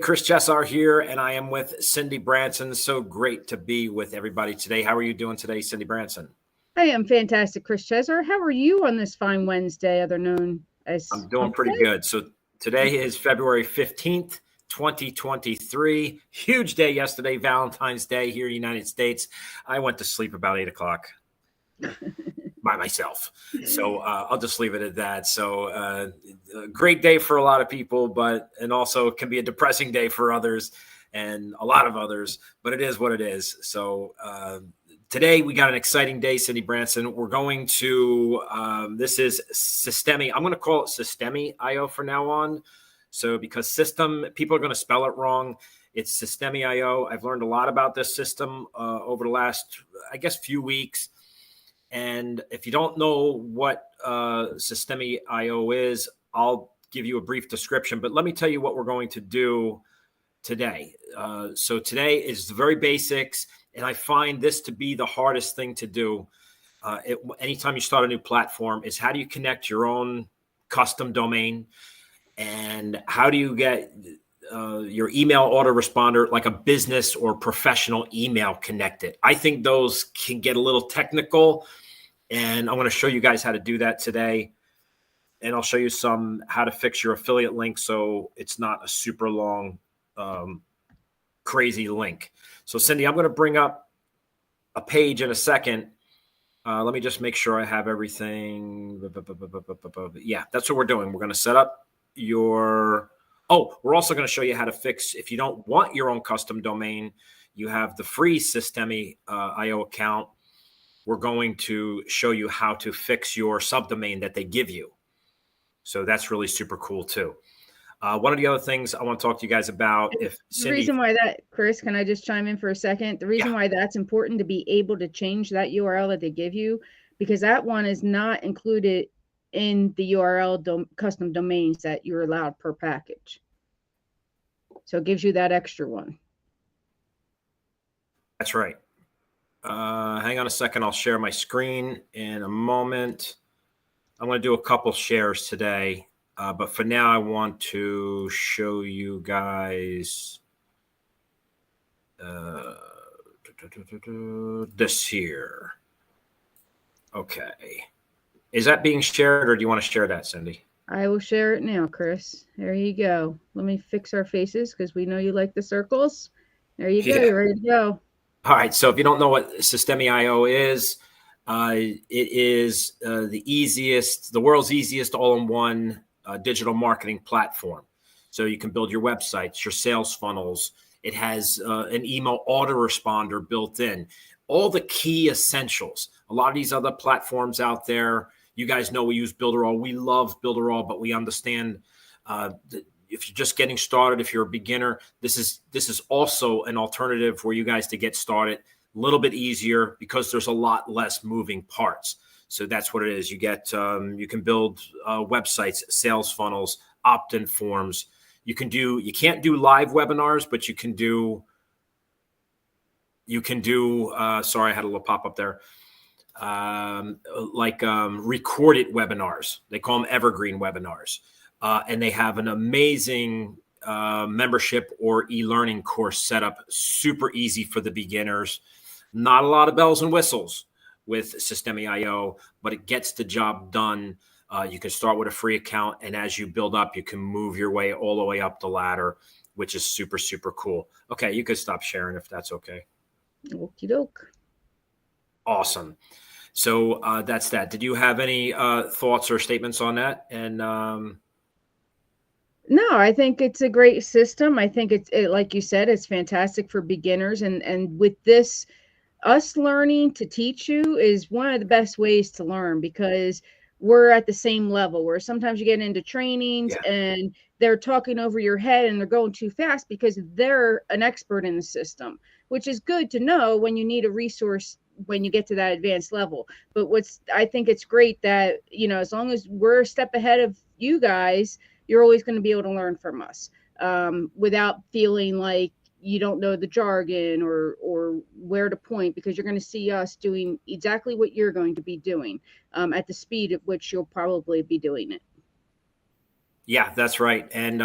Chris Chessar here, and I am with Cindy Branson. So great to be with everybody today. How are you doing today, Cindy Branson? I am fantastic, Chris Chesser. How are you on this fine Wednesday, other known as I'm doing Hump pretty Day? good. So today is February 15th, 2023. Huge day yesterday, Valentine's Day here in the United States. I went to sleep about 8 o'clock by myself. So I'll just leave it at that. So a great day for a lot of people, and also it can be a depressing day for others and a lot of others, but it is what it is. So today we got an exciting day, Cindy Branson. We're going to, this is Systeme. I'm going to call it Systeme.io from now on. So because system, people are going to spell it wrong. It's Systeme.io. I've learned a lot about this system over the last, I guess, few weeks. And if you don't know what Systeme.io is, I'll give you a brief description. But let me tell you what we're going to do today. So today is the very basics, and I find this to be the hardest thing to do. Anytime you start a new platform, is how do you connect your own custom domain, and how do you get your email autoresponder, like a business or professional email, connected. I think those can get a little technical, and I'm going to show you guys how to do that today. And I'll show you how to fix your affiliate link so it's not a super long, crazy link. So Cindy, I'm going to bring up a page in a second. Let me just make sure I have everything. Yeah, that's what we're doing. We're going to set up we're also going to show you how to fix, if you don't want your own custom domain, you have the free Systeme.io account. We're going to show you how to fix your subdomain that they give you. So that's really super cool too. One of the other things I want to talk to you guys about, the reason why that, Chris, can I just chime in for a second? The reason why that's important to be able to change that URL that they give you, because that one is not included in the URL custom domains that you're allowed per package. So it gives you that extra one. That's right. Hang on a second. I'll share my screen in a moment. I'm going to do a couple shares today, but for now, I want to show you guys this here. Okay. Is that being shared, or do you want to share that, Cindy? I will share it now, Chris. There you go. Let me fix our faces because we know you like the circles. There you go. You're ready to go. All right. So if you don't know what Systeme.io is, it is the world's easiest all-in-one digital marketing platform. So you can build your websites, your sales funnels. It has an email autoresponder built in. All the key essentials. A lot of these other platforms out there, you guys know we use Builderall. We love Builderall, but we understand if you're just getting started, if you're a beginner, this is also an alternative for you guys to get started a little bit easier because there's a lot less moving parts. So that's what it is. You get you can build websites, sales funnels, opt-in forms. You can't do live webinars, but you can do sorry, I had a little pop up there. Recorded webinars. They call them evergreen webinars. And they have an amazing membership or e-learning course set up, super easy for the beginners. Not a lot of bells and whistles with Systeme.io, but it gets the job done. You can start with a free account, and as you build up, you can move your way all the way up the ladder, which is super, super cool. Okay, you could stop sharing if that's okay. Okie doke. Awesome. So that's that. Did you have any thoughts or statements on that? And no, I think it's a great system. I think it's like you said, it's fantastic for beginners. And with this, us learning to teach you is one of the best ways to learn because we're at the same level where sometimes you get into trainings and they're talking over your head and they're going too fast because they're an expert in the system, which is good to know when you need a resource when you get to that advanced level. But I think it's great that, as long as we're a step ahead of you guys, you're always going to be able to learn from us without feeling like you don't know the jargon or where to point, because you're going to see us doing exactly what you're going to be doing at the speed at which you'll probably be doing it. Yeah, that's right. And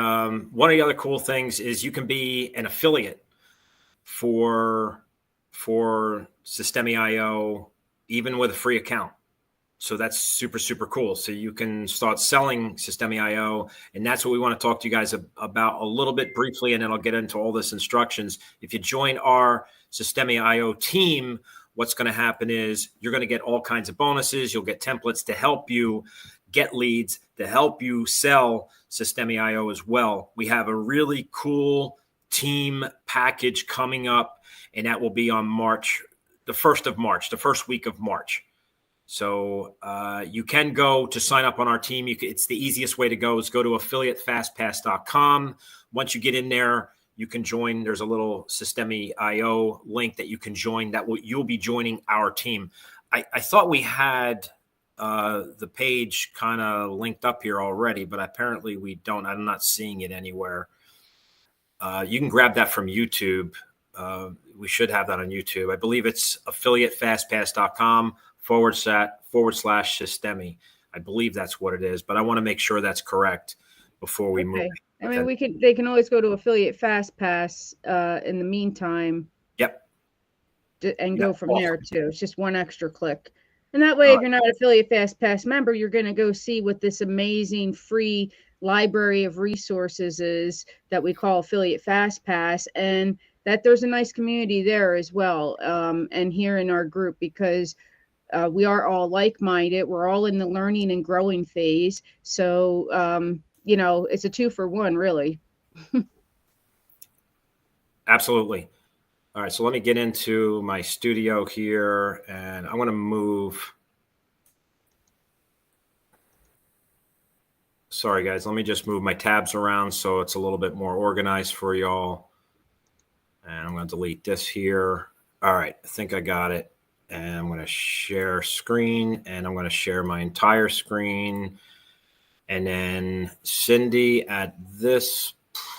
one of the other cool things is you can be an affiliate for Systeme.io, even with a free account. So that's super, super cool. So you can start selling Systeme.io. And that's what we want to talk to you guys about a little bit briefly. And then I'll get into all this instructions. If you join our Systeme.io team, what's going to happen is you're going to get all kinds of bonuses. You'll get templates to help you get leads, to help you sell Systeme.io as well. We have a really cool team package coming up, and that will be on the 1st of March, the first week of March. So you can go to sign up on our team. It's the easiest way to go is go to affiliatefastpass.com. Once you get in there, you can join. There's a little Systeme.io link that you can join. You'll be joining our team. I thought we had the page kind of linked up here already, but apparently we don't. I'm not seeing it anywhere. You can grab that from YouTube. We should have that on YouTube. I believe it's affiliatefastpass.com // Systeme. I believe that's what it is, but I want to make sure that's correct before we move. I mean, they can always go to Affiliate FastPass in the meantime. Yep. And go from there too. It's just one extra click. And that way, if you're not an Affiliate FastPass member, you're going to go see what this amazing free library of resources is that we call Affiliate FastPass, and that there's a nice community there as well. And here in our group, because we are all like-minded. We're all in the learning and growing phase. So, it's a 2-for-1, really. Absolutely. All right. So let me get into my studio here, and I want to move. Sorry, guys. Let me just move my tabs around so it's a little bit more organized for y'all. And I'm going to delete this here. All right. I think I got it. And I'm going to share screen, and I'm going to share my entire screen. And then Cindy, at this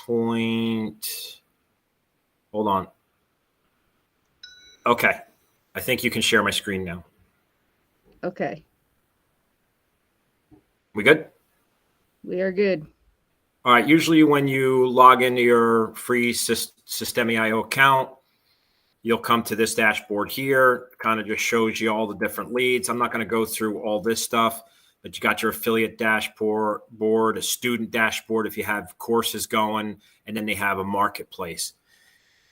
point, hold on. Okay. I think you can share my screen now. Okay. We good? We are good. All right. Usually when you log into your free Systeme.io account, you'll come to this dashboard here. Kind of just shows you all the different leads. I'm not going to go through all this stuff, but you got your affiliate dashboard, a student dashboard if you have courses going, and then they have a marketplace.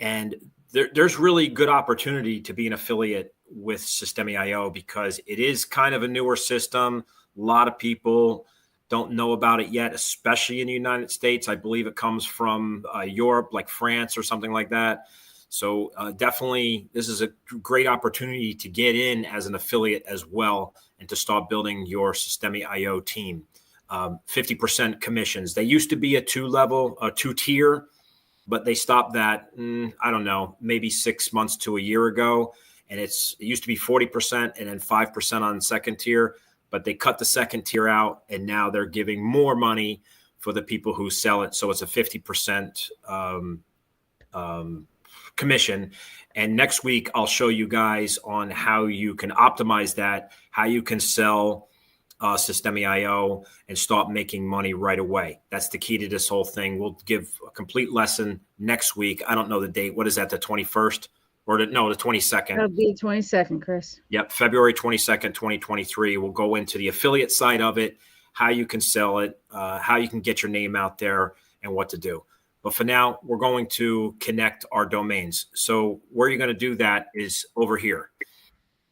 And there's really good opportunity to be an affiliate with Systeme.io because it is kind of a newer system. A lot of people don't know about it yet, especially in the United States. I believe it comes from Europe, like France or something like that. So definitely, this is a great opportunity to get in as an affiliate as well and to start building your Systeme.io team. 50% commissions. They used to be a 2-tier, but they stopped that, I don't know, maybe 6 months to a year ago. And it used to be 40% and then 5% on the second tier, but they cut the second tier out, and now they're giving more money for the people who sell it. So it's a 50% commission. And next week, I'll show you guys on how you can optimize that, how you can sell Systeme.io and start making money right away. That's the key to this whole thing. We'll give a complete lesson next week. I don't know the date. What is that, the 21st? Or the 22nd? That'll be the 22nd, Chris. Yep, February 22nd, 2023. We'll go into the affiliate side of it, how you can sell it, how you can get your name out there, and what to do. But for now, we're going to connect our domains. So where you're going to do that is over here.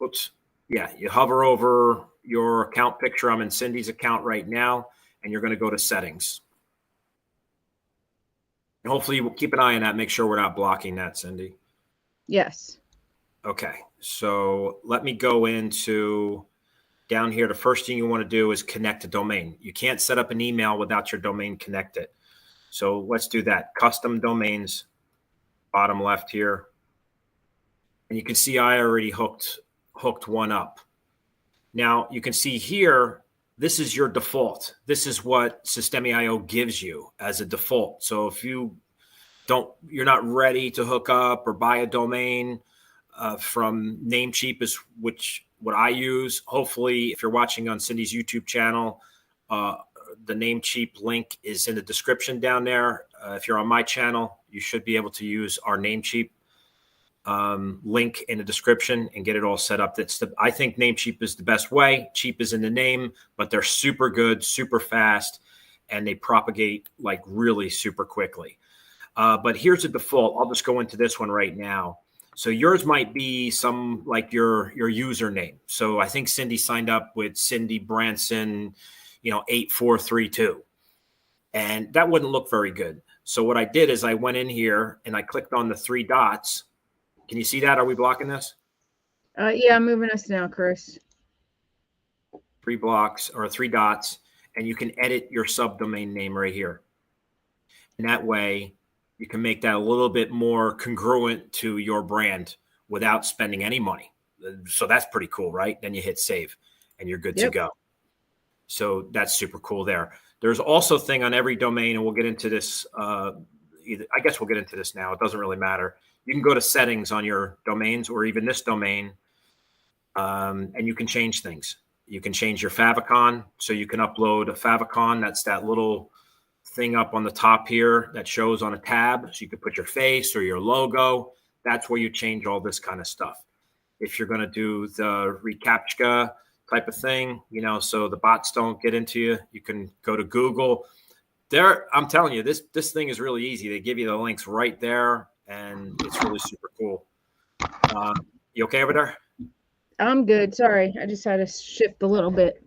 Oops. Yeah, you hover over your account picture. I'm in Cindy's account right now, and you're going to go to settings. And hopefully we'll keep an eye on that. Make sure we're not blocking that, Cindy. Yes. Okay, so let me go into down here. The first thing you want to do is connect a domain. You can't set up an email without your domain connected. So let's do that. Custom domains, bottom left here. And you can see I already hooked one up. Now you can see here, this is your default. This is what Systeme.io gives you as a default. So if you're not ready to hook up or buy a domain from Namecheap, is what I use. Hopefully, if you're watching on Cindy's YouTube channel, the Namecheap link is in the description down there. If you're on my channel, you should be able to use our Namecheap link in the description and get it all set up. I think Namecheap is the best way. Cheap is in the name, but they're super good, super fast, and they propagate like really super quickly. But here's the default. I'll just go into this one right now. So yours might be some like your username. So I think Cindy signed up with Cindy Branson, 8432. And that wouldn't look very good. So what I did is I went in here and I clicked on the three dots. Can you see that? Are we blocking this? Yeah, I'm moving us now, Chris. 3 blocks or 3 dots, and you can edit your subdomain name right here. And that way you can make that a little bit more congruent to your brand without spending any money. So that's pretty cool, right? Then you hit save and you're good to go. So that's super cool there. There's also a thing on every domain, and we'll get into this. I guess we'll get into this now. It doesn't really matter. You can go to settings on your domains or even this domain, and you can change things. You can change your favicon. So you can upload a favicon. That's that little thing up on the top here that shows on a tab. So you could put your face or your logo. That's where you change all this kind of stuff. If you're going to do the reCAPTCHA type of thing, so the bots don't get into you, you can go to Google. I'm telling you, this thing is really easy. They give you the links right there, and it's really super cool. You okay over there? I'm good. Sorry, I just had to shift a little bit.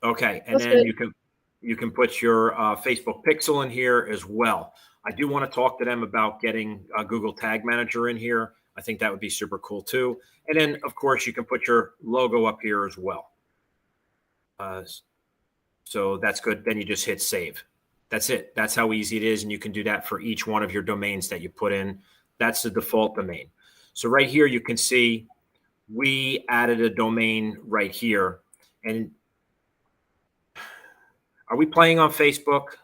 Okay, and then you can put your Facebook pixel in here as well. I do want to talk to them about getting a Google Tag Manager in here. I think that would be super cool too. And then, of course, you can put your logo up here as well. So that's good. Then you just hit save. That's it. That's how easy it is. And you can do that for each one of your domains that you put in. That's the default domain. So right here, you can see we added a domain right here. And are we playing on Facebook?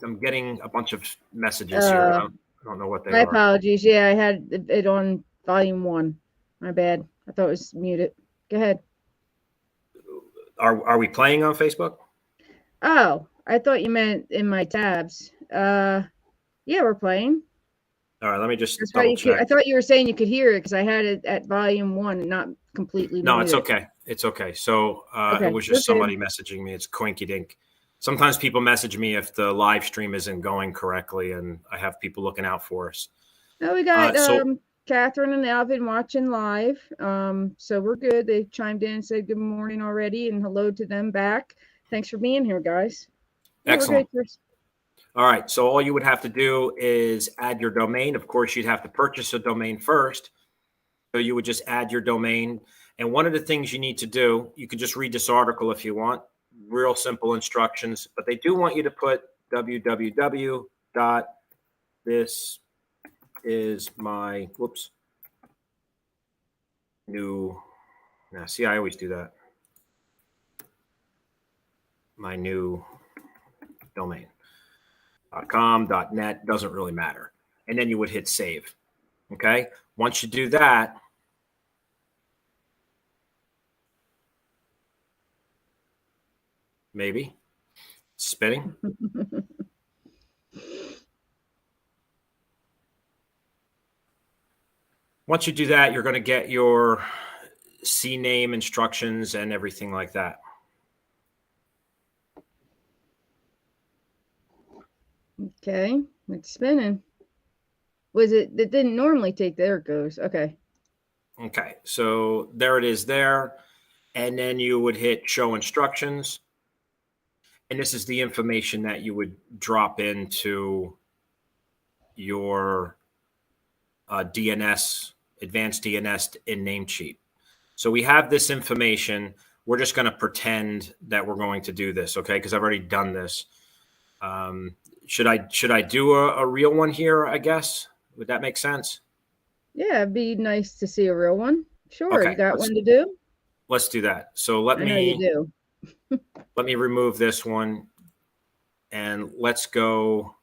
I'm getting a bunch of messages here. I don't know what they are. My apologies. Yeah, I had it on volume 1. My bad. I thought it was muted. Go ahead. Are we playing on Facebook? Oh, I thought you meant in my tabs. Yeah, we're playing. All right, let me just double check. I thought you were saying you could hear it because I had it at volume 1 and not completely muted. No, it's okay. It's okay. So it was just somebody messaging me. It's Coinky Dink. Sometimes people message me if the live stream isn't going correctly, and I have people looking out for us. No, we got Catherine and Alvin watching live. So we're good. They chimed in and said good morning already, and hello to them back. Thanks for being here, guys. Excellent. All right. So all you would have to do is add your domain. Of course, you'd have to purchase a domain first. So you would just add your domain. And one of the things you need to do, you can just read this article if you want. Real simple instructions, but they do want you to put www.this is my new. Now, see, I always do that. My new domain. .com, .net, doesn't really matter. And then you would hit save. Okay. Once you do that, maybe spinning. Once you do that, you're going to get your CNAME instructions and everything like that. Okay, it's spinning. It didn't normally take, there it goes. Okay. Okay, so there it is there. And then you would hit show instructions. And this is the information that you would drop into your DNS, advanced DNS in Namecheap. So we have this information. We're just going to pretend that we're going to do this, okay? Because I've already done this. Should I do a real one here, I guess? Would that make sense? Yeah, it'd be nice to see a real one. Sure, okay, you got one to do? Let's do that. So I know you do. Let me remove this one, and let's go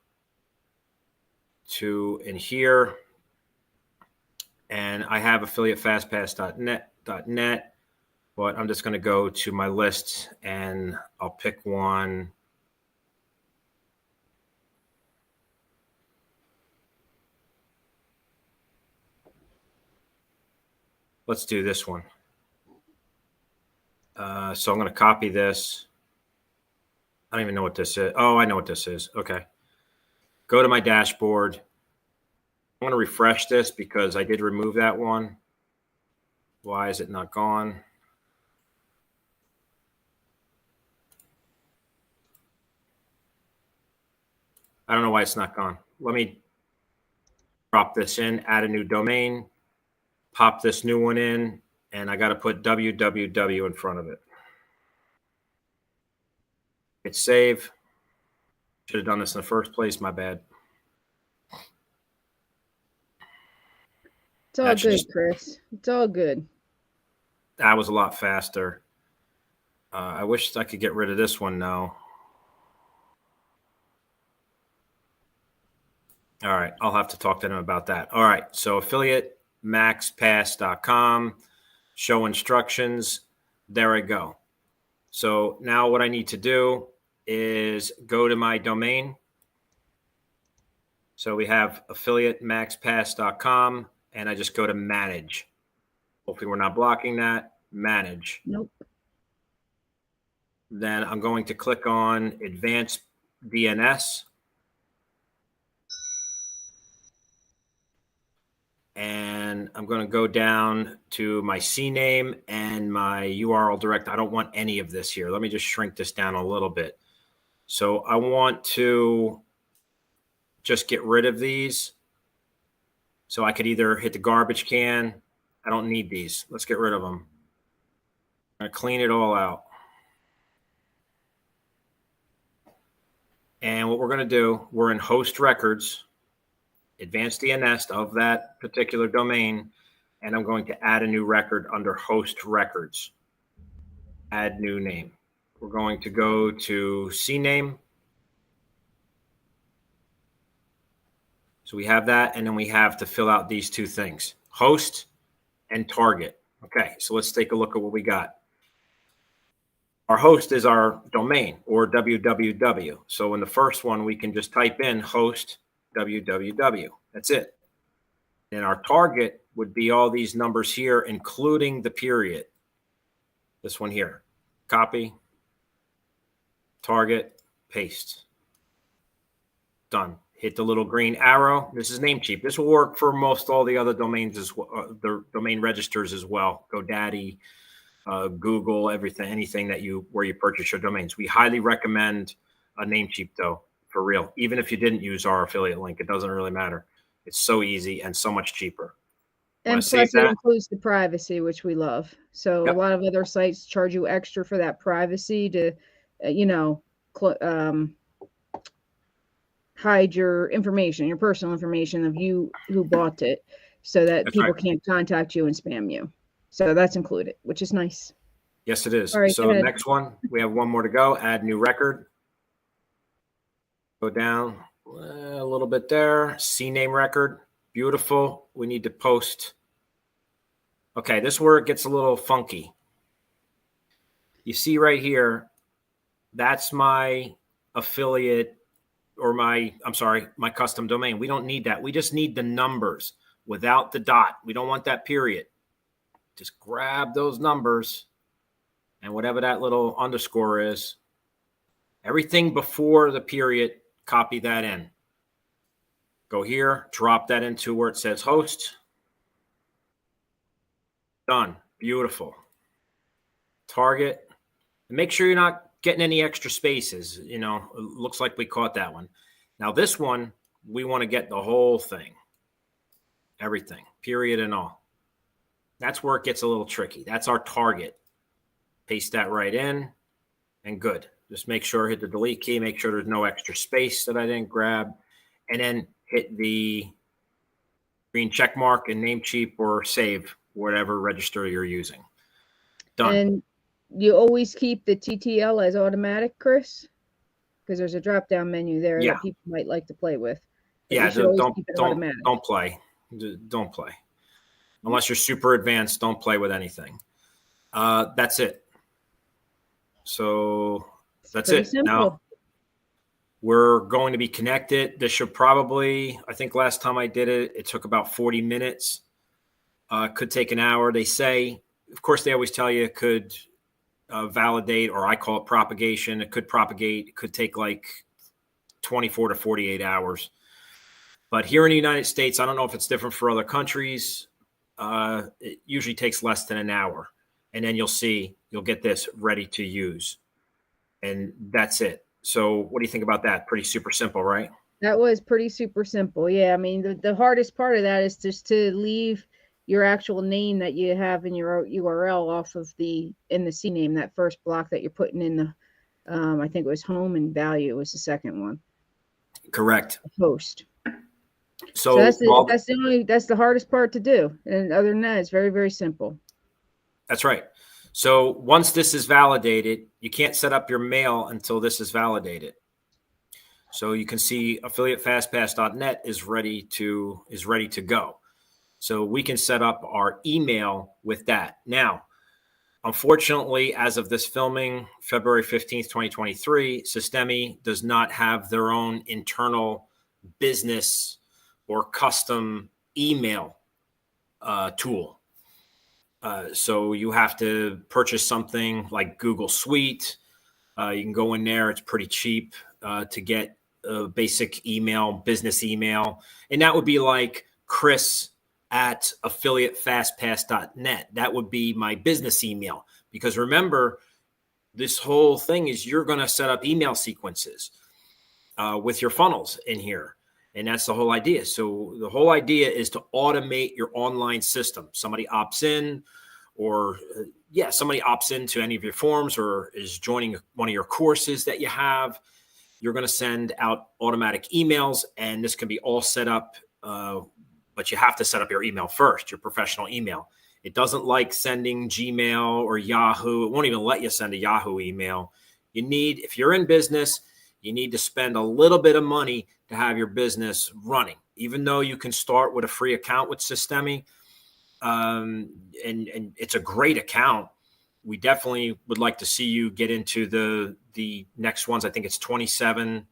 to in here. And I have affiliatefastpass.net. but I'm just going to go to my list and I'll pick one. Let's do this one. So I'm going to copy this. I don't even know what this is. Oh, I know what this is. Okay. Go to my dashboard. I'm going to refresh this because I did remove that one. Why is it not gone? I don't know why it's not gone. Let me drop this in, add a new domain, pop this new one in, and I got to put www in front of it. Hit save. Should have done this in the first place. My bad. It's all good, Chris. It's all good. That was a lot faster. I wish I could get rid of this one now. All right. I'll have to talk to them about that. All right. So affiliate maxpass.com, show instructions. There I go. So now what I need to do is go to my domain. So we have affiliate maxpass.com, and I just go to manage. Hopefully we're not blocking that. Manage. Nope. Then I'm going to click on advanced DNS. And I'm going to go down to my CNAME and my URL direct. I don't want any of this here. Let me just shrink this down a little bit. So I want to just get rid of these. So I could either hit the garbage can. I don't need these. Let's get rid of them. I'm going to clean it all out. And what we're going to do, we're in host records, advanced DNS of that particular domain, and I'm going to add a new record under host records. Add new name. We're going to go to CNAME. So we have that, and then we have to fill out these two things, host and target. Okay, so let's take a look at what we got. Our host is our domain, or www. So in the first one, we can just type in host www. That's it. And our target would be all these numbers here, including the period. This one here. Copy, target, paste. Done. Hit the little green arrow. This is Namecheap. This will work for most all the other domains as well, the domain registers as well. GoDaddy, Google, everything, anything that where you purchase your domains. We highly recommend a Namecheap though, for real. Even if you didn't use our affiliate link, it doesn't really matter. It's so easy and so much cheaper. And plus it includes the privacy, which we love. So yep. A lot of other sites charge you extra for that privacy to, hide your information, your personal information of you who bought it, so that people can't contact you and spam you. So that's included, which is nice. Yes, it is. All right, so next one, we have one more to go. Add new record. Go down a little bit there. CNAME record. Beautiful. We need to post. Okay, this is where it gets a little funky. You see right here, that's my affiliate or my custom domain. We don't need that. We just need the numbers without the dot. We don't want that period. Just grab those numbers and whatever that little underscore is, everything before the period, copy that in. Go here, drop that into where it says host. Done. Beautiful. Target. And make sure you're not getting any extra spaces. It looks like we caught that one. Now this one, we want to get the whole thing. Everything, period and all. That's where it gets a little tricky. That's our target. Paste that right in and good. Just make sure, hit the delete key, make sure there's no extra space that I didn't grab, and then hit the green check mark and Namecheap or save whatever register you're using. Done. And you always keep the TTL as automatic, Chris? Because there's a drop-down menu there that people might like to play with. Yeah, don't play. Don't play. Unless you're super advanced, don't play with anything. That's it. So that's Pretty it. simple. Now we're going to be connected. This should probably, I think last time I did it, it took about 40 minutes. Could take an hour. They say, of course, they always tell you it could validate, or I call it propagation. It could propagate. It could take like 24 to 48 hours. But here in the United States, I don't know if it's different for other countries. It usually takes less than an hour. And then you'll get this ready to use. And that's it. So what do you think about that? Pretty super simple, right? That was pretty super simple. Yeah, I mean, the hardest part of that is just to leave your actual name that you have in your URL off of in the CNAME, that first block that you're putting in the, I think it was home and value was the second one. Correct. Host. So that's the hardest part to do. And other than that, it's very, very simple. That's right. So once this is validated, you can't set up your mail until this is validated. So you can see affiliatefastpass.net is ready to go. So we can set up our email with that. Now, unfortunately, as of this filming, February 15th, 2023, Systeme does not have their own internal business or custom email tool. So you have to purchase something like Google Suite. You can go in there. It's pretty cheap to get a basic email, business email. And that would be like chris@affiliatefastpass.net. That would be my business email. Because remember, this whole thing is you're going to set up email sequences with your funnels in here. And that's the whole idea. So the whole idea is to automate your online system. Somebody opts in, or somebody opts into any of your forms or is joining one of your courses that you have. You're going to send out automatic emails, and this can be all set up. But you have to set up your email first, your professional email. It doesn't like sending Gmail or Yahoo. It won't even let you send a Yahoo email. If you're in business, you need to spend a little bit of money to have your business running, even though you can start with a free account with Systeme. And it's a great account. We definitely would like to see you get into the next ones. I think it's 27,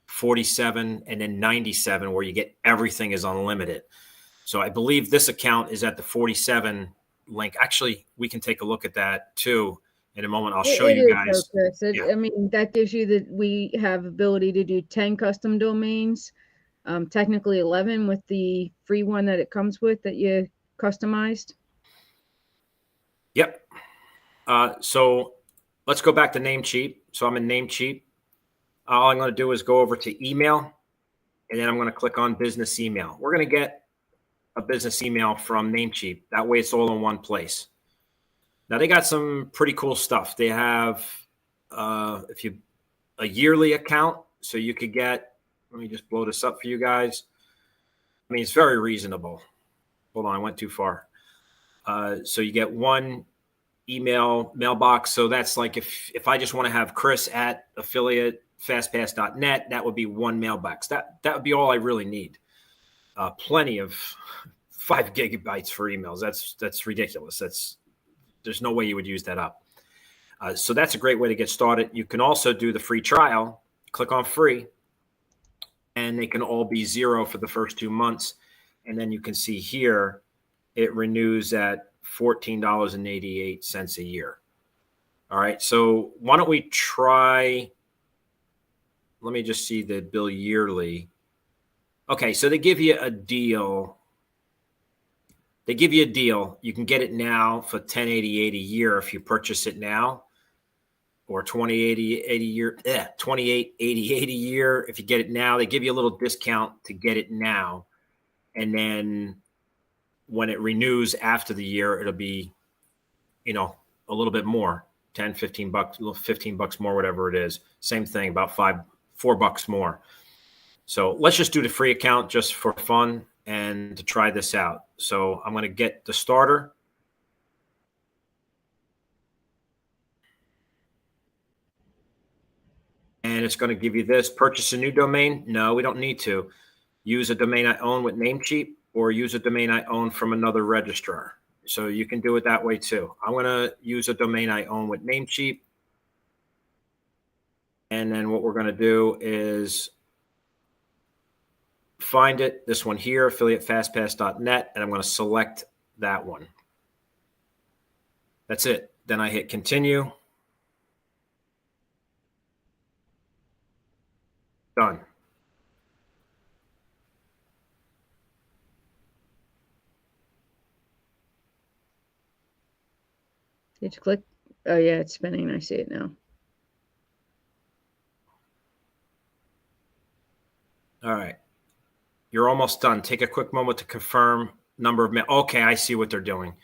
47, and then 97, where you get everything is unlimited. So I believe this account is at the 47 link. Actually, we can take a look at that too in a moment. I'll show you guys. I mean, that gives you we have ability to do 10 custom domains, technically 11 with the free one that it comes with that you customized. Yep. So let's go back to Namecheap. So I'm in Namecheap. All I'm going to do is go over to email, and then I'm going to click on business email. We're going to get a business email from Namecheap. That way it's all in one place. Now they got some pretty cool stuff. They have a yearly account, so you could get, let me just blow this up for you guys. I mean, it's very reasonable. Hold on, I went too far. So you get one email mailbox. So that's like if I just want to have chris@affiliatefastpass.net, that would be one mailbox. That would be all I really need. Plenty of 5 gigabytes for emails. That's ridiculous. There's no way you would use that up. So that's a great way to get started. You can also do the free trial. Click on free, and they can all be 0 for the first 2 months. And then you can see here, it renews at $14.88 a year. All right. So why don't we try, let me just see the bill yearly. Okay. So they give you a deal. You can get it now for $10.88 a year if you purchase it now, or $28.88 a year. $28.88 a year if you get it now. They give you a little discount to get it now, and then when it renews after the year, it'll be, a little bit more, 10, 15 bucks, 15 bucks more, whatever it is. Same thing, about $4 more. So let's just do the free account just for fun and to try this out. So I'm going to get the starter. And it's going to give you this. Purchase a new domain. No, we don't need to. Use a domain I own with Namecheap, or use a domain I own from another registrar. So you can do it that way too. I'm going to use a domain I own with Namecheap. And then what we're going to do is find it, this one here, affiliatefastpass.net, and I'm going to select that one. That's it. Then I hit continue. Done. Did you click? Oh yeah, it's spinning. I see it now. All right. You're almost done. Take a quick moment to confirm number of mail. Okay, I see what they're doing.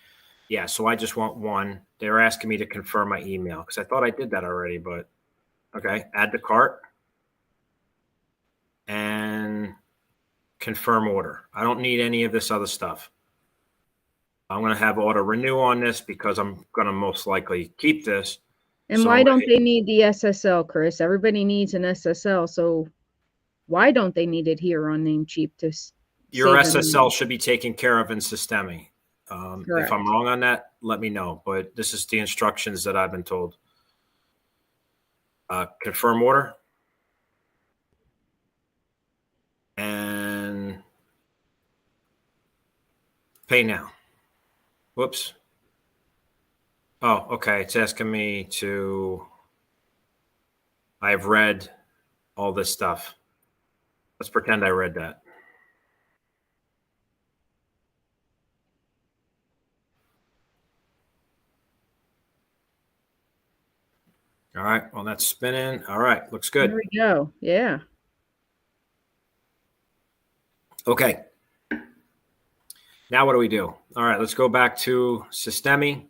Yeah, so I just want one. They're asking me to confirm my email because I thought I did that already, but okay. Add to cart and confirm order. I don't need any of this other stuff. I'm going to have auto renew on this because I'm going to most likely keep this. And so why don't they need the SSL, Chris? Everybody needs an SSL. So why don't they need it here on Namecheap? Your SSL should be taken care of in Systeme. If I'm wrong on that, let me know. But this is the instructions that I've been told. Confirm order. And pay now. Whoops. Oh, okay. It's asking me to, I've read all this stuff. Let's pretend I read that. All right. Well, that's spinning. All right. Looks good. There we go. Yeah. Okay. Now what do we do? All right. Let's go back to Systeme.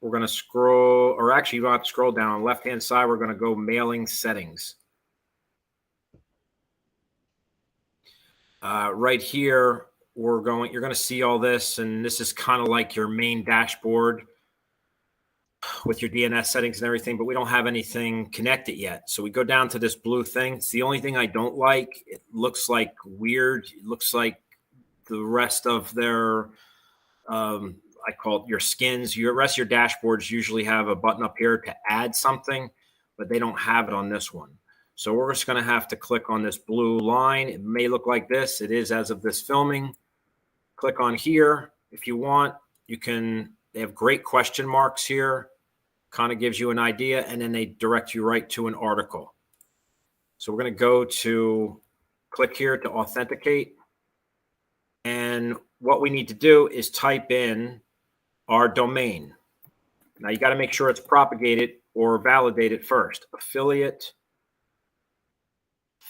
We're going to scroll, or actually you don't have to scroll down. On the left-hand side, we're going to go mailing settings. Right here, you're going to see all this, and this is kind of like your main dashboard with your DNS settings and everything, but we don't have anything connected yet. So we go down to this blue thing. It's the only thing I don't like. It looks like weird. It looks like the rest of their, I call it your skins. Your rest of your dashboards usually have a button up here to add something, but they don't have it on this one. So we're just going to have to click on this blue line. It may look like this. It is as of this filming. Click on here. If you want, you can, they have great question marks here. Kind of gives you an idea, and then they direct you right to an article. So we're going to go to click here to authenticate. And what we need to do is type in our domain. Now you got to make sure it's propagated or validated first. Affiliate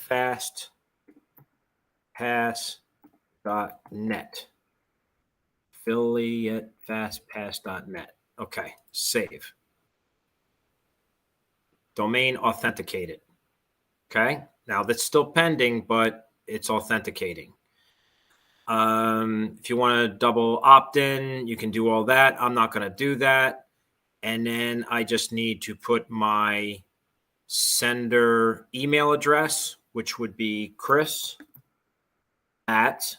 fastpass.net. Affiliatefastpass.net. Okay, save. Domain authenticated. Okay, now that's still pending, but it's authenticating. If you want to double opt-in, you can do all that. I'm not going to do that. And then I just need to put my sender email address, which would be Chris at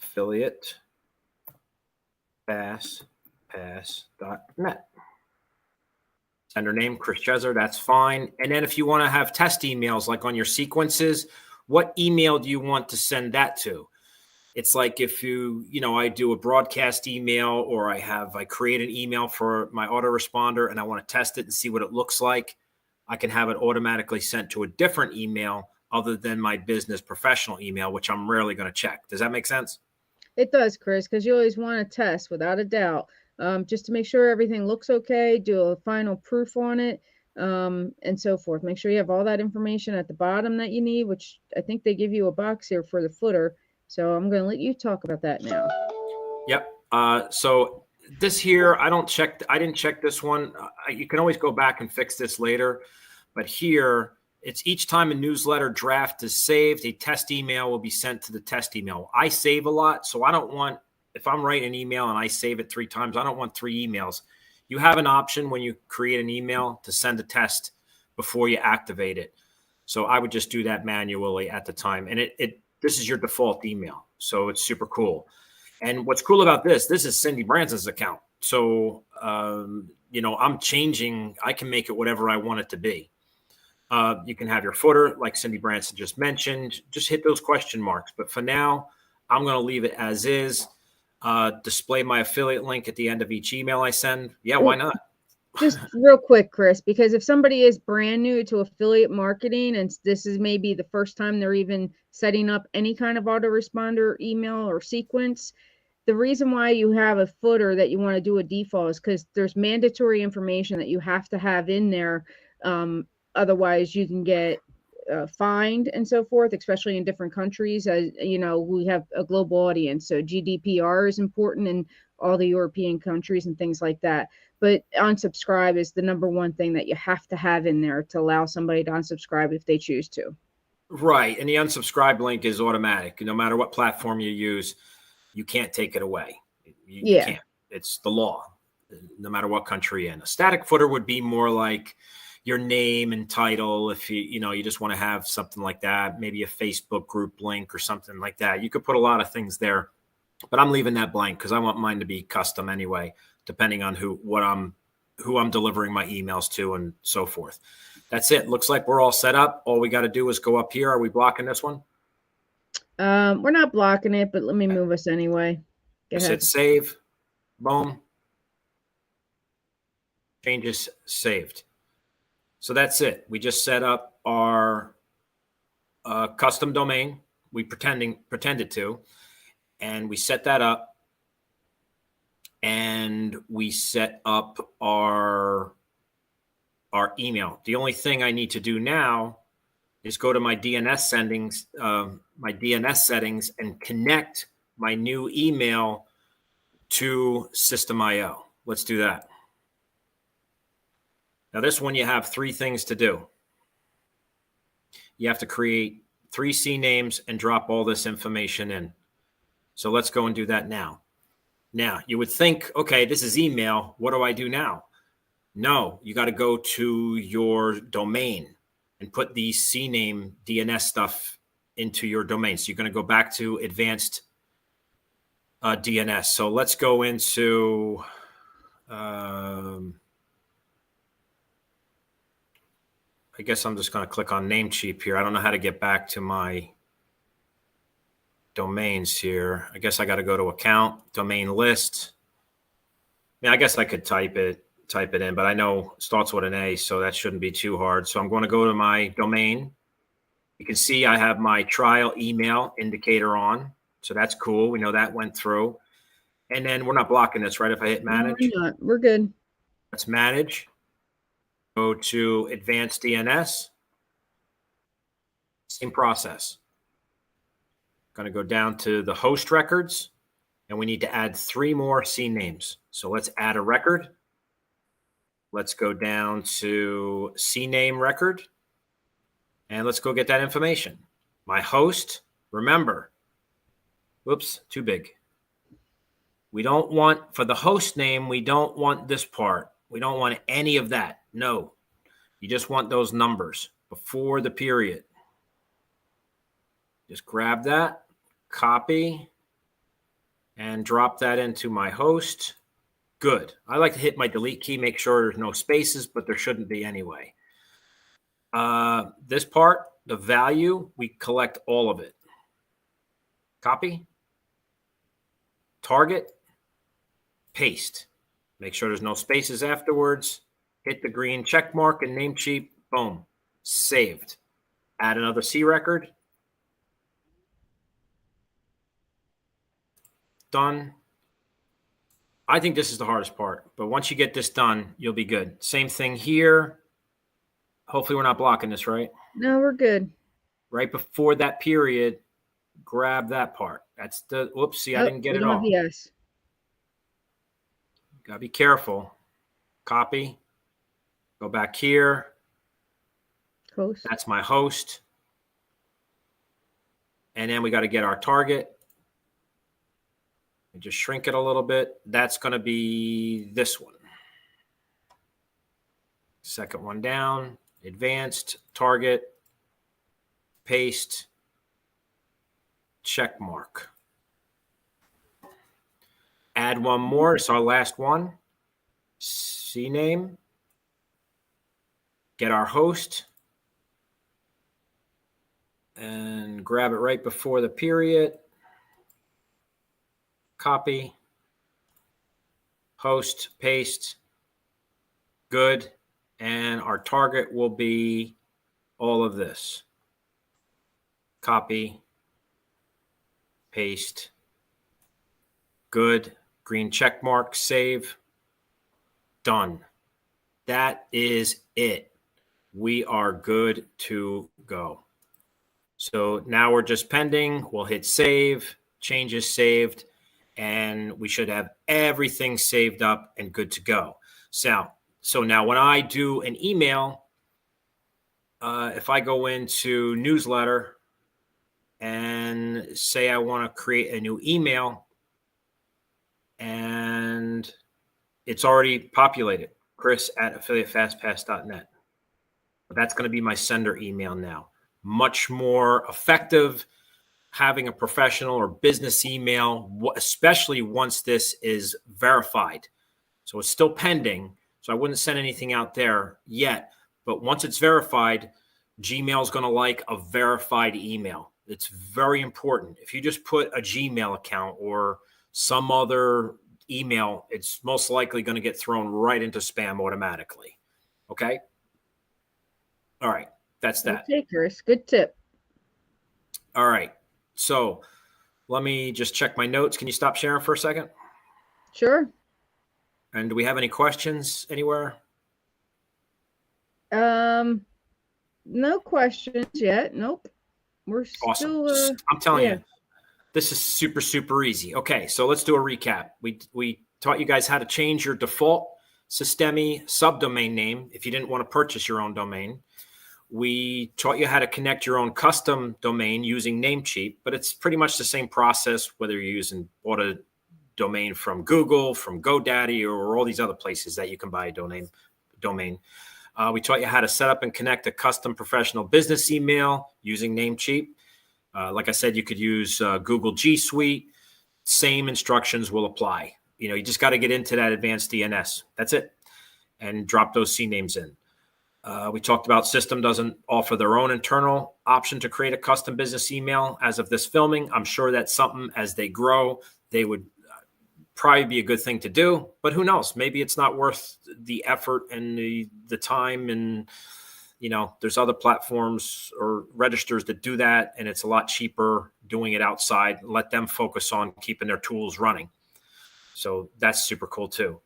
affiliatefastpass.net. Sender name, Chris Cheser, that's fine. And then if you want to have test emails like on your sequences, what email do you want to send that to? It's like if I do a broadcast email, or I create an email for my autoresponder and I want to test it and see what it looks like. I can have it automatically sent to a different email other than my business professional email, which I'm rarely going to check. Does that make sense? It does, Chris, because you always want to test without a doubt, just to make sure everything looks okay, do a final proof on it, and so forth. Make sure you have all that information at the bottom that you need, which I think they give you a box here for the footer. So I'm going to let you talk about that now. Yep. So this here, I didn't check this one. You can always go back and fix this later. But here, it's each time a newsletter draft is saved, a test email will be sent to the test email. I save a lot, so I don't want, if I'm writing an email and I save it 3 times, I don't want 3 emails. You have an option when you create an email to send a test before you activate it. So I would just do that manually at the time. And this is your default email. So it's super cool. And what's cool about this is Cindy Branson's account. So, I'm changing. I can make it whatever I want it to be. You can have your footer, like Cindy Branson just mentioned. Just hit those question marks. But for now, I'm going to leave it as is. Display my affiliate link at the end of each email I send. Yeah, why not? Just real quick, Chris, because if somebody is brand new to affiliate marketing and this is maybe the first time they're even setting up any kind of autoresponder email or sequence, the reason why you have a footer that you want to do a default is because there's mandatory information that you have to have in there. Otherwise, you can get fined and so forth, especially in different countries. As you know, we have a global audience, so GDPR is important in all the European countries and things like that. But unsubscribe is the number one thing that you have to have in there to allow somebody to unsubscribe if they choose to. Right. And the unsubscribe link is automatic. No matter what platform you use, you can't take it away. You can't. It's the law, no matter what country you're in. A static footer would be more like your name and title. If you just want to have something like that, maybe a Facebook group link or something like that. You could put a lot of things there, but I'm leaving that blank because I want mine to be custom anyway, depending on who I'm delivering my emails to and so forth. That's it. Looks like we're all set up. All we got to do is go up here. Are we blocking this one? We're not blocking it, but let me move us anyway. Go ahead. Hit save. Boom. Changes saved. So that's it. We just set up our custom domain. We pretended to, and we set that up. And we set up our email. The only thing I need to do now is go to my DNS settings, and connect my new email to Systeme.io. Let's do that. Now, this one, you have 3 things to do. You have to create 3 CNAMEs and drop all this information in. So let's go and do that now. Now, you would think, okay, this is email. What do I do now? No, you got to go to your domain and put the CNAME DNS stuff into your domain. So you're going to go back to advanced DNS. So let's go into I guess I'm just going to click on Namecheap here. I don't know how to get back to my domains here. I guess I got to go to account, domain list. I guess I could type it in, but I know it starts with an A, so that shouldn't be too hard. So I'm going to go to my domain. You can see I have my trial email indicator on. So that's cool. We know that went through. And then we're not blocking this, right? If I hit manage. No, we're not. We're good. Let's manage. Go to advanced DNS. Same process. Going to go down to the host records, and we need to add 3 more CNAMEs. So let's add a record. Let's go down to CNAME record, and let's go get that information. My host, remember, whoops, too big. We don't want, for the host name, we don't want this part. We don't want any of that. No, you just want those numbers before the period. Just grab that, copy, and drop that into my host. Good. I like to hit my delete key, make sure there's no spaces, but there shouldn't be anyway. This part, the value, we collect all of it. Copy, target, paste. Make sure there's no spaces afterwards. Hit the green check mark and Namecheap. Boom. Saved. Add another C record. Done. I think this is the hardest part, but once you get this done, you'll be good. Same thing here. Hopefully we're not blocking this, right? No, we're good. Right before that period, grab that part. That's the, whoops, see, I didn't get it all. Yes. Got to be careful. Copy. Go back here. Host. That's my host. And then we got to get our target. And just shrink it a little bit. That's going to be this one. Second one down. Advanced, target, paste, check mark. add one more. It's our last one. CNAME. Get our host. And grab it right before the period. Copy. Host, paste. Good. And our target will be all of this. Copy. Paste. Good. Green check mark. Save. Done. That is it. We are good to go. So now we're just pending. We'll hit save. Changes saved. And we should have everything saved up and good to go. So now when I do an email, if I go into newsletter and say I want to create a new email, and it's already populated, chris@affiliatefastpass.net. That's going to be my sender email now. Much more effective having a professional or business email, especially once this is verified. So it's still pending. So I wouldn't send anything out there yet. But once it's verified, Gmail is going to like a verified email. It's very important. If you just put a Gmail account or some other email, it's most likely going to get thrown right into spam automatically. Okay? All right. That's that. Okay, Chris. Good tip. All right. So let me just check my notes. Can you stop sharing for a second? Sure. And do we have any questions anywhere? No questions yet. Nope. We're Awesome. still. I'm telling you, this is super, super easy. Okay, so let's do a recap. We taught you guys how to change your default Systeme subdomain name if you didn't want to purchase your own domain. We taught you how to connect your own custom domain using Namecheap, but it's pretty much the same process whether you're using bought a domain from Google, from GoDaddy, or all these other places that you can buy a domain. We taught you how to set up and connect a custom professional business email using Namecheap. Like I said, you could use Google G Suite. Same instructions will apply. You just got to get into that advanced DNS. That's it. And drop those CNAMEs in. We talked about Systeme doesn't offer their own internal option to create a custom business email as of this filming. I'm sure that's something as they grow, they would probably be a good thing to do, but who knows? Maybe it's not worth the effort and the time. And, there's other platforms or registers that do that. And it's a lot cheaper doing it outside. Let them focus on keeping their tools running. So that's super cool too.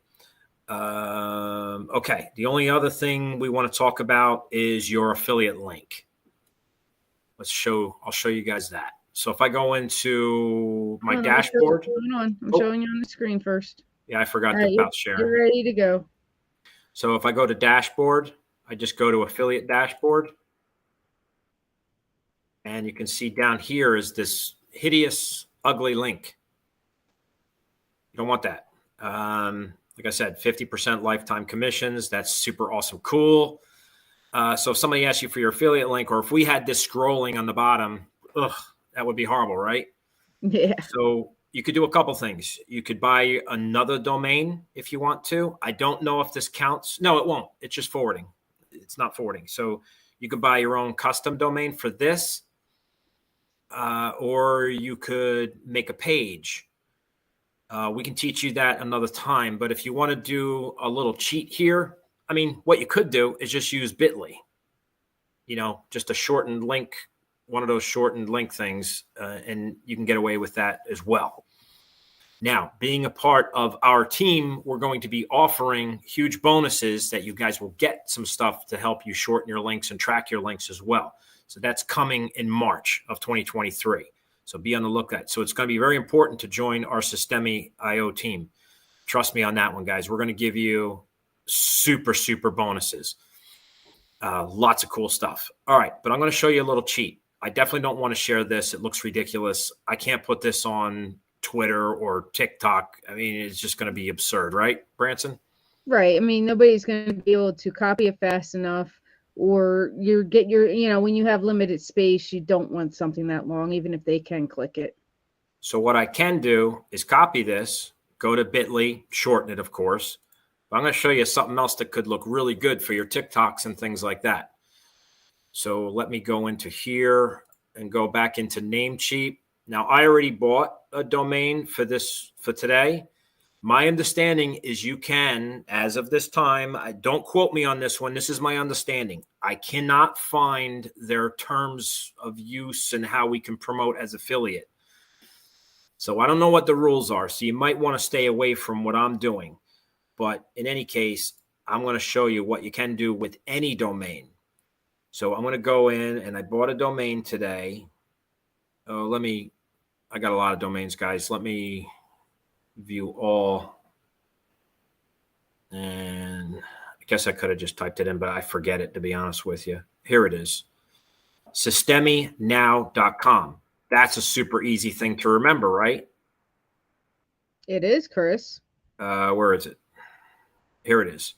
Okay. The only other thing we want to talk about is your affiliate link. I'll show you guys that. So if I go into my dashboard, I'm showing you on the screen first. Yeah, I forgot about sharing. You're ready to go. So if I go to dashboard, I just go to affiliate dashboard. And you can see down here is this hideous, ugly link. You don't want that. Like I said, 50% lifetime commissions. That's super awesome. Cool. So if somebody asks you for your affiliate link, or if we had this scrolling on the bottom, that would be horrible, right? Yeah. So you could do a couple things. You could buy another domain if you want to. I don't know if this counts. No, it won't. It's just forwarding. It's not forwarding. So you could buy your own custom domain for this, or you could make a page. We can teach you that another time. But if you want to do a little cheat here, what you could do is just use Bitly. Just a shortened link, one of those shortened link things, and you can get away with that as well. Now, being a part of our team, we're going to be offering huge bonuses that you guys will get some stuff to help you shorten your links and track your links as well. So that's coming in March of 2023. So be on the lookout. So it's going to be very important to join our Systeme IO team. Trust me on that one, guys. We're going to give you super, super bonuses. Lots of cool stuff. All right, but I'm going to show you a little cheat. I definitely don't want to share this. It looks ridiculous. I can't put this on Twitter or TikTok. It's just going to be absurd, right, Branson? Right. Nobody's going to be able to copy it fast enough, or when you have limited space, you don't want something that long, even if they can click it. So what I can do is copy this, go to bit.ly, shorten it, of course. But I'm going to show you something else that could look really good for your TikToks and things like that. So let me go into here and go back into Namecheap. Now, I already bought a domain for today. My understanding is you can, as of this time, don't quote me on this one. This is my understanding. I cannot find their terms of use and how we can promote as affiliate. So I don't know what the rules are. So you might want to stay away from what I'm doing. But in any case, I'm going to show you what you can do with any domain. So I'm going to go in, and I bought a domain today. I got a lot of domains, guys. Let me view all. And I guess I could have just typed it in, but I forget it, to be honest with you. Here it is. SystemeNow.com. That's a super easy thing to remember, right? It is, Chris. Where is it? Here it is.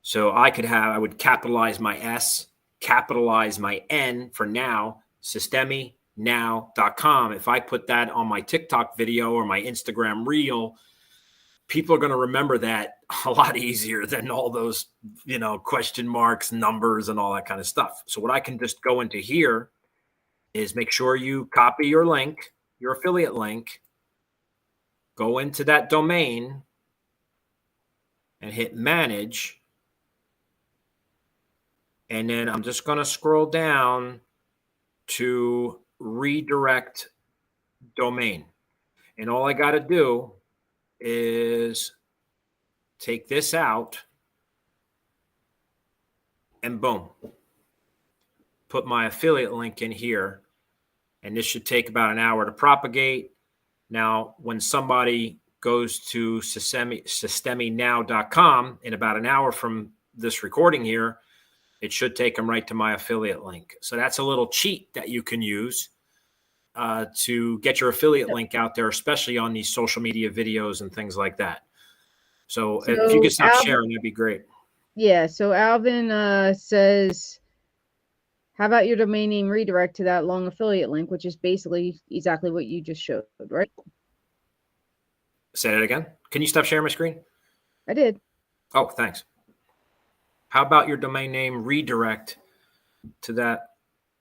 So I would capitalize my S, capitalize my N for now, SystemeNow.com. If I put that on my TikTok video or my Instagram reel, people are going to remember that a lot easier than all those, question marks, numbers, and all that kind of stuff. So what I can just go into here is make sure you copy your link, your affiliate link, go into that domain and hit manage. And then I'm just going to scroll down to redirect domain. And all I got to do is take this out and boom, put my affiliate link in here. And this should take about an hour to propagate. Now, when somebody goes to SystemeNow.com in about an hour from this recording here, it should take them right to my affiliate link. So that's a little cheat that you can use to get your affiliate link out there, especially on these social media videos and things like that. So if you could stop sharing, that'd be great. Yeah. So Alvin says, how about your domain name redirect to that long affiliate link, which is basically exactly what you just showed, right? Say that again. Can you stop sharing my screen? I did. Oh, thanks. How about your domain name redirect to that?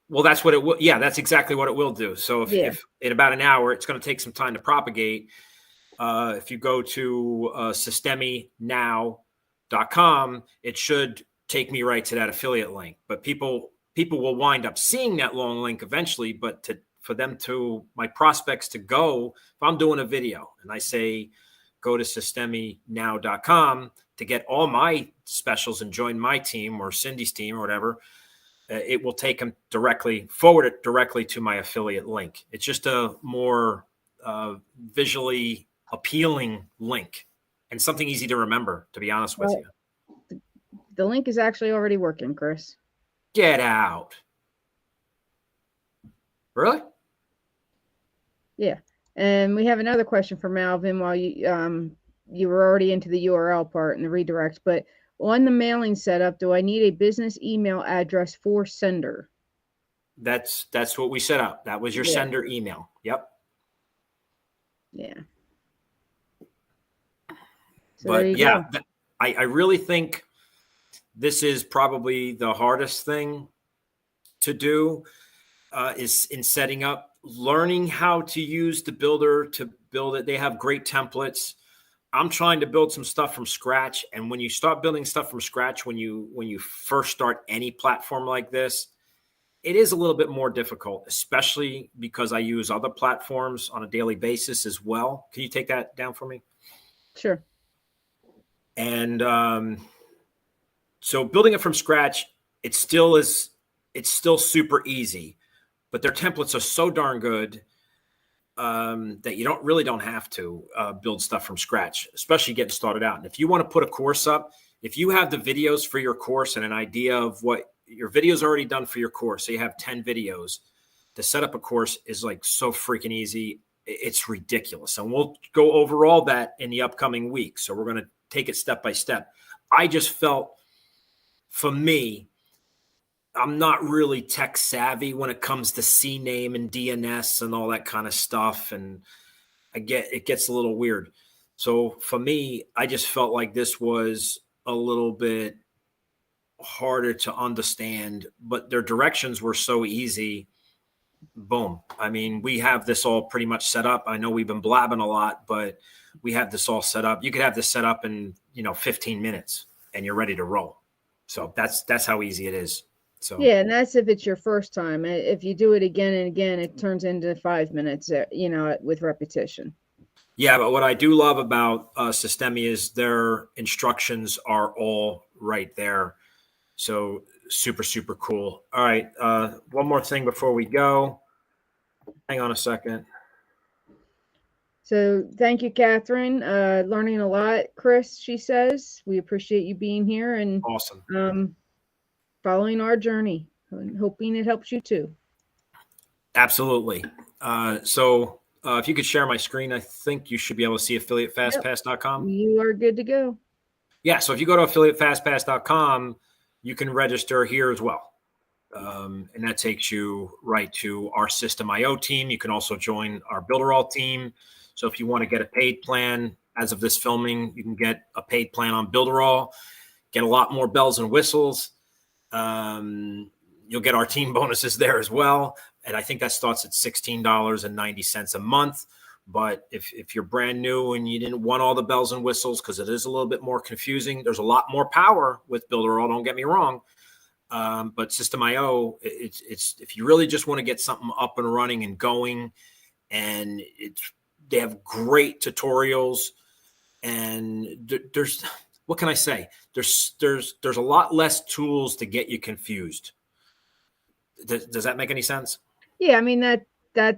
Well, that's what it will. Yeah, that's exactly what it will do. So if in about an hour, it's going to take some time to propagate. If you go to SystemeNow.com, it should take me right to that affiliate link. But people will wind up seeing that long link eventually. But for my prospects to go, if I'm doing a video and I say, go to SystemeNow.com to get all my specials and join my team or Cindy's team or whatever, it will take them forward it directly to my affiliate link. It's just a more visually appealing link and something easy to remember, to be honest with you. The link is actually already working, Chris. Get out. Really? Yeah. And we have another question from Alvin while you were already into the URL part and the redirect, but on the mailing setup, do I need a business email address for sender? That's what we set up. That was your sender email. Yep. Yeah. So but yeah, I really think this is probably the hardest thing to do is in setting up, learning how to use the builder to build it. They have great templates. I'm trying to build some stuff from scratch. And when you start building stuff from scratch, when you first start any platform like this, it is a little bit more difficult, especially because I use other platforms on a daily basis as well. Can you take that down for me? Sure. And so building it from scratch, it's still super easy, but their templates are so darn good that you don't have to build stuff from scratch, especially getting started out. And if you want to put a course up, if you have the videos for your course and an idea of what your video's already done for your course, so you have 10 videos, to set up a course is like so freaking easy. It's ridiculous. And we'll go over all that in the upcoming week. So we're going to take it step by step. I just felt, for me, I'm not really tech savvy when it comes to CNAME and DNS and all that kind of stuff. And it gets a little weird. So for me, I just felt like this was a little bit harder to understand, but their directions were so easy. Boom. I mean, we have this all pretty much set up. I know we've been blabbing a lot, but we have this all set up. You could have this set up in, 15 minutes and you're ready to roll. So that's how easy it is. So Yeah, and that's if it's your first time. If you do it again and again, it turns into 5 minutes, with repetition. yeah, but what I do love about Systeme is their instructions are all right there. So super, super cool. All right. One more thing before we go. Hang on a second. So thank you, Catherine. Learning a lot, Chris, she says. We appreciate you being here and Awesome. Following our journey and hoping it helps you too. Absolutely. So if you could share my screen, I think you should be able to see affiliatefastpass.com. You are good to go. Yeah. So if you go to affiliatefastpass.com, you can register here as well. And that takes you right to our Systeme.io team. You can also join our Builderall team. So if you want to get a paid plan, as of this filming, you can get a paid plan on Builderall, get a lot more bells and whistles. You'll get our team bonuses there as well. And I think that starts at $16.90 a month. But if you're brand new and you didn't want all the bells and whistles, because it is a little bit more confusing, there's a lot more power with Builderall, don't get me wrong. But Systeme.io, it's if you really just want to get something up and running and going, and they have great tutorials, and there's what can I say? There's a lot less tools to get you confused. Does that make any sense? Yeah, I mean that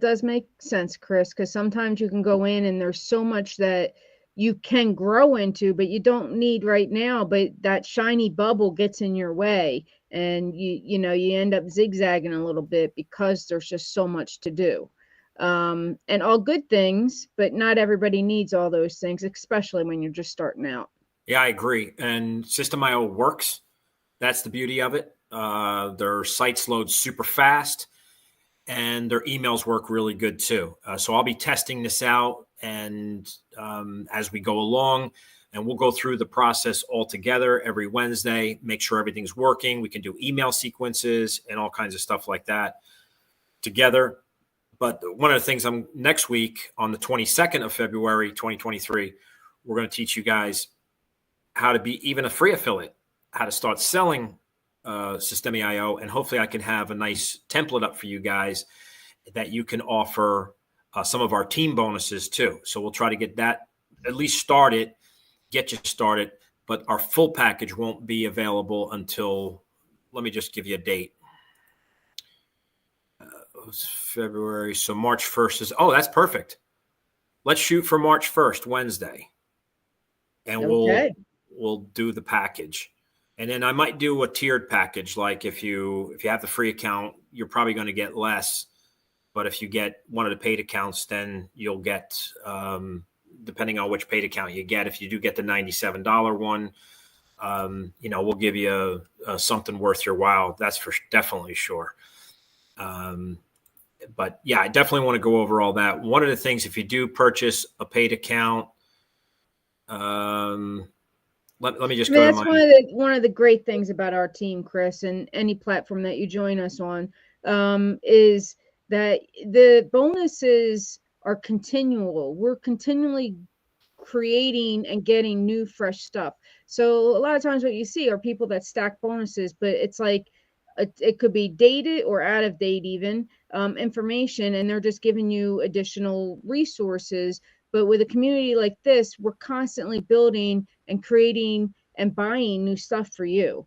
does make sense, Chris, because sometimes you can go in and there's so much that you can grow into, but you don't need right now. But that shiny bubble gets in your way, and you end up zigzagging a little bit because there's just so much to do. And all good things, but not everybody needs all those things, especially when you're just starting out. Yeah, I agree. And Systeme.io works. That's the beauty of it. Their sites load super fast, and their emails work really good too. So I'll be testing this out, and as we go along, and we'll go through the process all together every Wednesday, make sure everything's working. We can do email sequences and all kinds of stuff like that together. But one of the things next week on the 22nd of February, 2023, we're going to teach you guys how to be even a free affiliate, how to start selling Systeme.io, and hopefully I can have a nice template up for you guys that you can offer some of our team bonuses too. So we'll try to get that at least get you started, but our full package won't be available until, let me just give you a date. February. So March 1st is, that's perfect. Let's shoot for March 1st, Wednesday. And Okay. we'll do the package. And then I might do a tiered package. Like if you have the free account, you're probably going to get less. But if you get one of the paid accounts, then you'll get, depending on which paid account you get, if you do get the $97 one, we'll give you something worth your while. That's for definitely sure. But yeah, I definitely want to go over all that. One of the things, if you do purchase a paid account, let me just go to that's one of the great things about our team, Chris, and any platform that you join us on, is that the bonuses are continual. We're continually creating and getting new, fresh stuff. So a lot of times what you see are people that stack bonuses, but it's like it could be dated or out of date even information, and they're just giving you additional resources. But with a community like this, we're constantly building and creating and buying new stuff for you.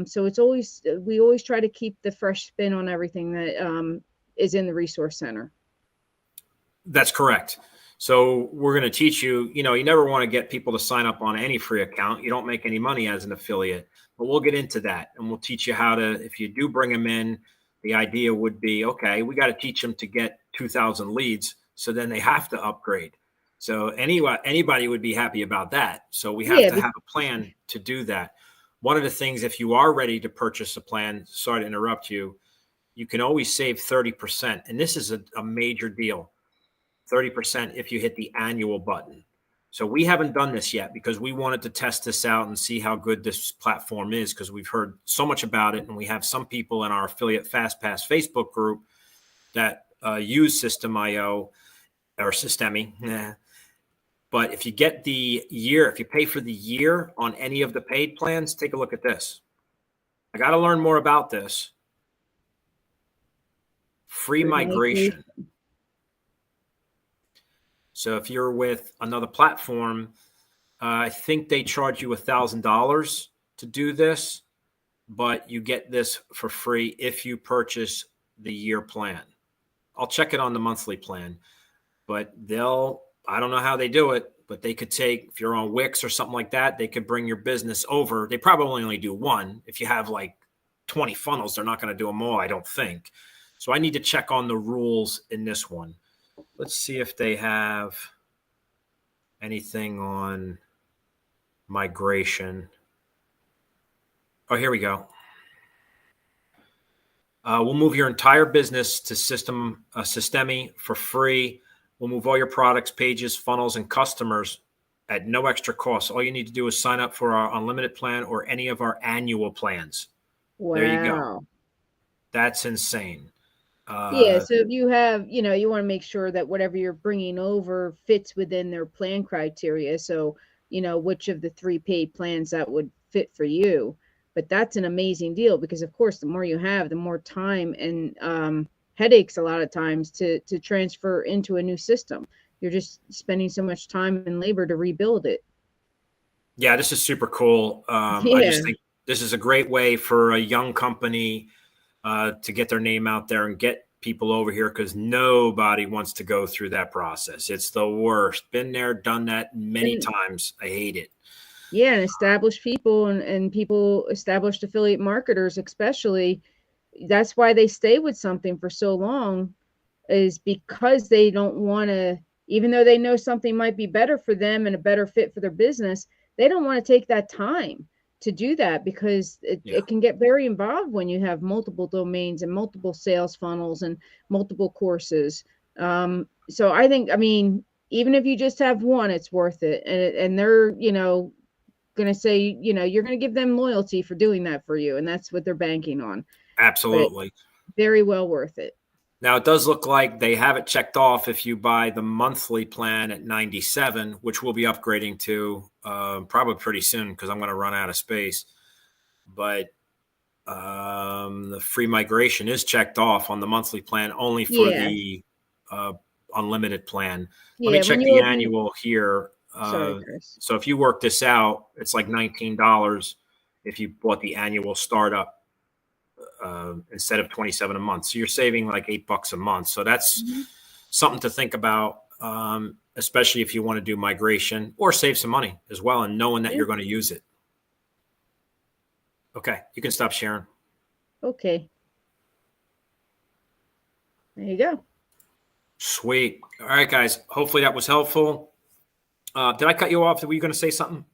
So we always try to keep the fresh spin on everything that is in the resource center. That's correct. So we're going to teach you, you never want to get people to sign up on any free account. You don't make any money as an affiliate, but we'll get into that, and we'll teach you how to, if you do bring them in, the idea would be, okay, we got to teach them to get 2,000 leads. So then they have to upgrade. So anybody would be happy about that. So we have to have a plan to do that. One of the things, if you are ready to purchase a plan, sorry to interrupt you, you can always save 30%. And this is a major deal. 30% if you hit the annual button. So we haven't done this yet because we wanted to test this out and see how good this platform is, because we've heard so much about it. And we have some people in our affiliate FastPass Facebook group that use Systeme.io or Systeme. But if you get the year, if you pay for the year on any of the paid plans, take a look at this. I got to learn more about this. Free migration. So if you're with another platform, I think they charge you $1,000 to do this, but you get this for free if you purchase the year plan. I'll check it on the monthly plan, but I don't know how they do it, but they could take, if you're on Wix or something like that, they could bring your business over. They probably only do one. If you have like 20 funnels, they're not going to do them all, I don't think. So I need to check on the rules in this one. Let's see if they have anything on migration. Oh, here we go. We'll move your entire business to Systeme for free. We'll move all your products, pages, funnels, and customers at no extra cost. All you need to do is sign up for our unlimited plan or any of our annual plans. Wow. There you go. That's insane. Yeah, so if you have, you want to make sure that whatever you're bringing over fits within their plan criteria. So, which of the 3 paid plans that would fit for you. But that's an amazing deal because, of course, the more you have, the more time and headaches a lot of times to transfer into a new system. You're just spending so much time and labor to rebuild it. Yeah, this is super cool. I just think this is a great way for a young company to get their name out there and get people over here, because nobody wants to go through that process. It's the worst. Been there, done that many times. I hate it. Yeah, and established people and people, established affiliate marketers especially, that's why they stay with something for so long, is because they don't want to, even though they know something might be better for them and a better fit for their business, they don't want to take that time to do that, because it can get very involved when you have multiple domains and multiple sales funnels and multiple courses. So I think, even if you just have one, it's worth it. And they're, going to say, you're going to give them loyalty for doing that for you. And that's what they're banking on. Absolutely. Very well worth it. Now, it does look like they have it checked off if you buy the monthly plan at $97, which we'll be upgrading to probably pretty soon because I'm going to run out of space. But the free migration is checked off on the monthly plan only for the unlimited plan. Let me check the annual here. Sorry, Chris. So if you work this out, it's like $19 if you bought the annual startup. Instead of $27 a month. So you're saving like $8 a month. So that's something to think about, especially if you want to do migration or save some money as well, and knowing that you're going to use it. Okay. You can stop sharing. Okay. There you go. Sweet. All right, guys. Hopefully that was helpful. Did I cut you off? Were you going to say something?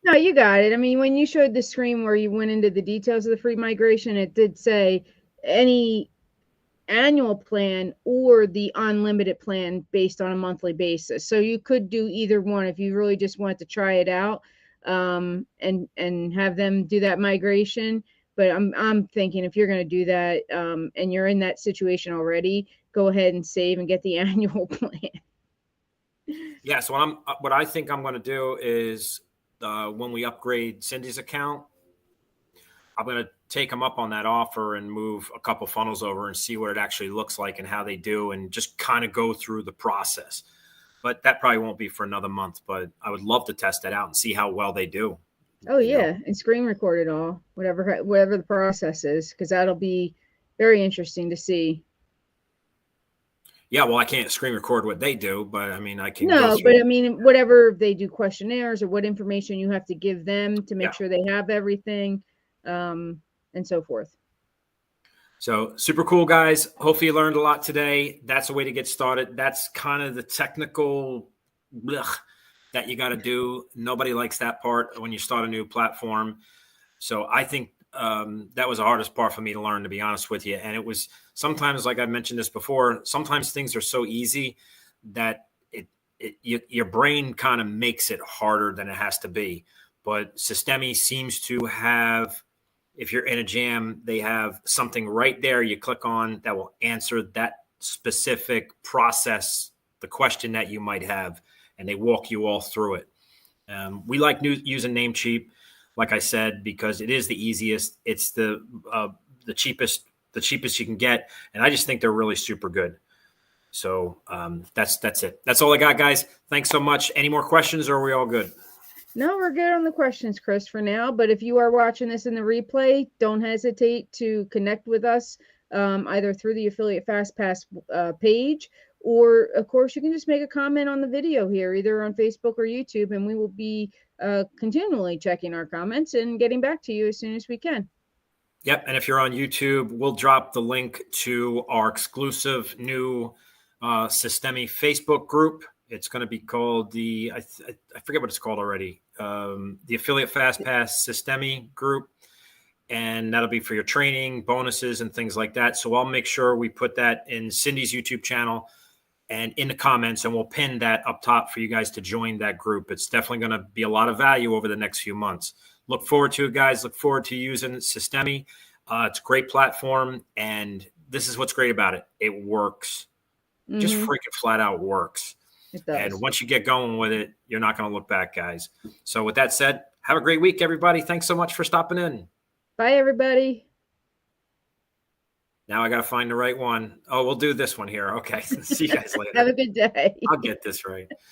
No, you got it. When you showed the screen where you went into the details of the free migration, it did say any annual plan or the unlimited plan based on a monthly basis. So you could do either one if you really just wanted to try it out, and have them do that migration. But I'm thinking if you're going to do that, and you're in that situation already, go ahead and save and get the annual plan. Yeah. So what I think I'm going to do is, when we upgrade Cindy's account, I'm going to take them up on that offer and move a couple funnels over and see what it actually looks like and how they do, and just kind of go through the process. But that probably won't be for another month, but I would love to test that out and see how well they do. Oh yeah. And screen record it all, whatever the process is, because that'll be very interesting to see. Yeah, well, I can't screen record what they do, but I can. No, but whatever they do, questionnaires or what information you have to give them to make sure they have everything, and so forth. So super cool, guys. Hopefully you learned a lot today. That's a way to get started. That's kind of the technical that you got to do. Nobody likes that part when you start a new platform. So I think that was the hardest part for me to learn, to be honest with you. And it was sometimes, like I mentioned this before, sometimes things are so easy that your brain kind of makes it harder than it has to be. But Systeme seems to have, if you're in a jam, they have something right there you click on that will answer that specific process, the question that you might have, and they walk you all through it. We like using Namecheap, like I said, because it is the easiest. It's the cheapest you can get, and I just think they're really super good. So that's it. That's all I got, guys. Thanks so much. Any more questions, or are we all good? No, we're good on the questions, Chris, for now. But if you are watching this in the replay, don't hesitate to connect with us either through the Affiliate FastPass page, or, of course, you can just make a comment on the video here, either on Facebook or YouTube, and we will be continually checking our comments and getting back to you as soon as we can. Yep. And if you're on YouTube, we'll drop the link to our exclusive new Systeme Facebook group. It's going to be called I forget what it's called already. The Affiliate FastPass Systeme group. And that'll be for your training, bonuses, and things like that. So I'll make sure we put that in Cindy's YouTube channel and in the comments, and we'll pin that up top for you guys to join that group. It's definitely going to be a lot of value over the next few months. Look forward to it, guys. Look forward to using Systeme. It's a great platform, and this is what's great about it. It works. Just freaking flat out works. It does. And once you get going with it, you're not going to look back, guys. So with that said, have a great week, everybody. Thanks so much for stopping in. Bye, everybody. Now I got to find the right one. Oh, we'll do this one here. Okay. See you guys later. Have a good day. I'll get this right.